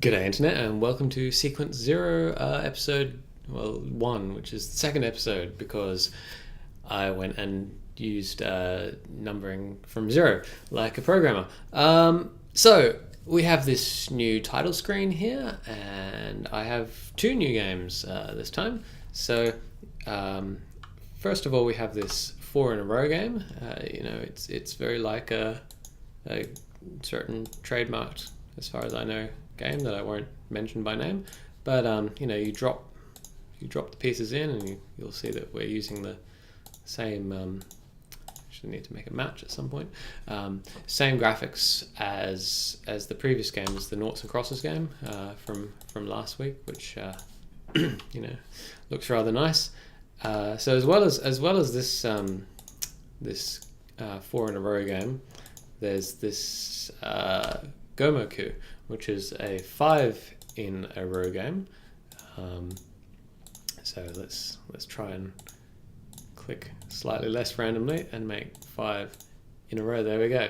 G'day Internet and welcome to Sequence Zero, episode, 1, which is the second episode because I went and used numbering from zero like a programmer. So we have this new title screen here and I have two new games this time. So first of all we have this 4 in a row game. It's very like a certain trademarked, as far as I know, game that I won't mention by name, but you drop the pieces in and you'll see that we're using the same should need to make a match at some point, same graphics as the previous game, as the Noughts and Crosses game from last week, which looks rather nice. So as well as this 4 in a row game, there's this Gomoku, which is a 5 in a row game. So let's try and click slightly less randomly and make 5 in a row. There we go.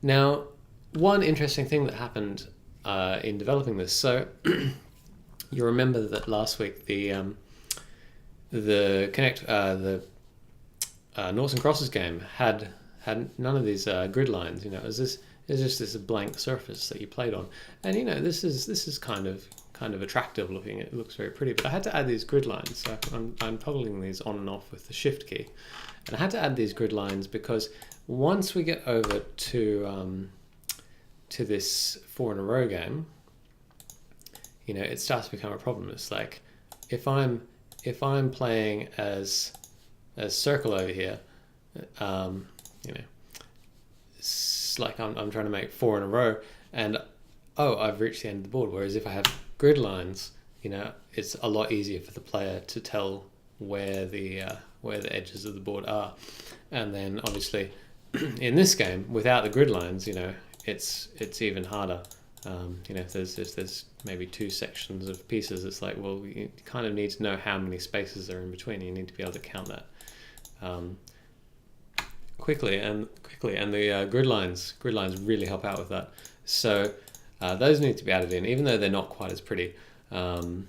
Now, one interesting thing that happened in developing this. So you remember that last week the Noughts and Crosses game had none of these grid lines. It was just this blank surface that you played on, and this is kind of attractive looking. It looks very pretty, but I had to add these grid lines. So I'm toggling these on and off with the Shift key, and I had to add these grid lines because once we get over to this 4 in a row game, it starts to become a problem. It's like if I'm playing as circle over here, it's like I'm trying to make 4 in a row, and I've reached the end of the board. Whereas if I have grid lines, it's a lot easier for the player to tell where the edges of the board are. And then obviously in this game, without the grid lines, it's even harder. If there's maybe 2 sections of pieces, it's like, well, you kind of need to know how many spaces are in between. You need to be able to count that quickly, and the grid lines really help out with that. So those need to be added in, even though they're not quite as pretty, as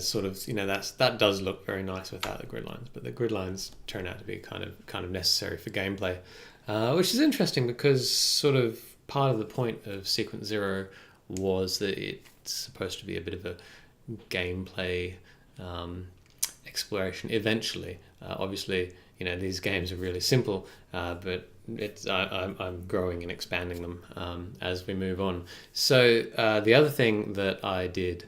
sort of, that does look very nice without the grid lines, but the grid lines turn out to be kind of necessary for gameplay, which is interesting because sort of part of the point of Sequence Zero was that it's supposed to be a bit of a gameplay exploration eventually. Obviously, these games are really simple, but I'm growing and expanding them as we move on. So the other thing that I did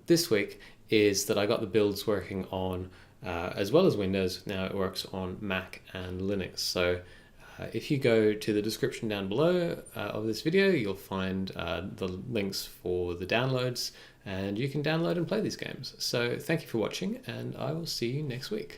this week is that I got the builds working on, as well as Windows, now it works on Mac and Linux. So if you go to the description down below of this video, you'll find the links for the downloads, and you can download and play these games. So thank you for watching, and I will see you next week.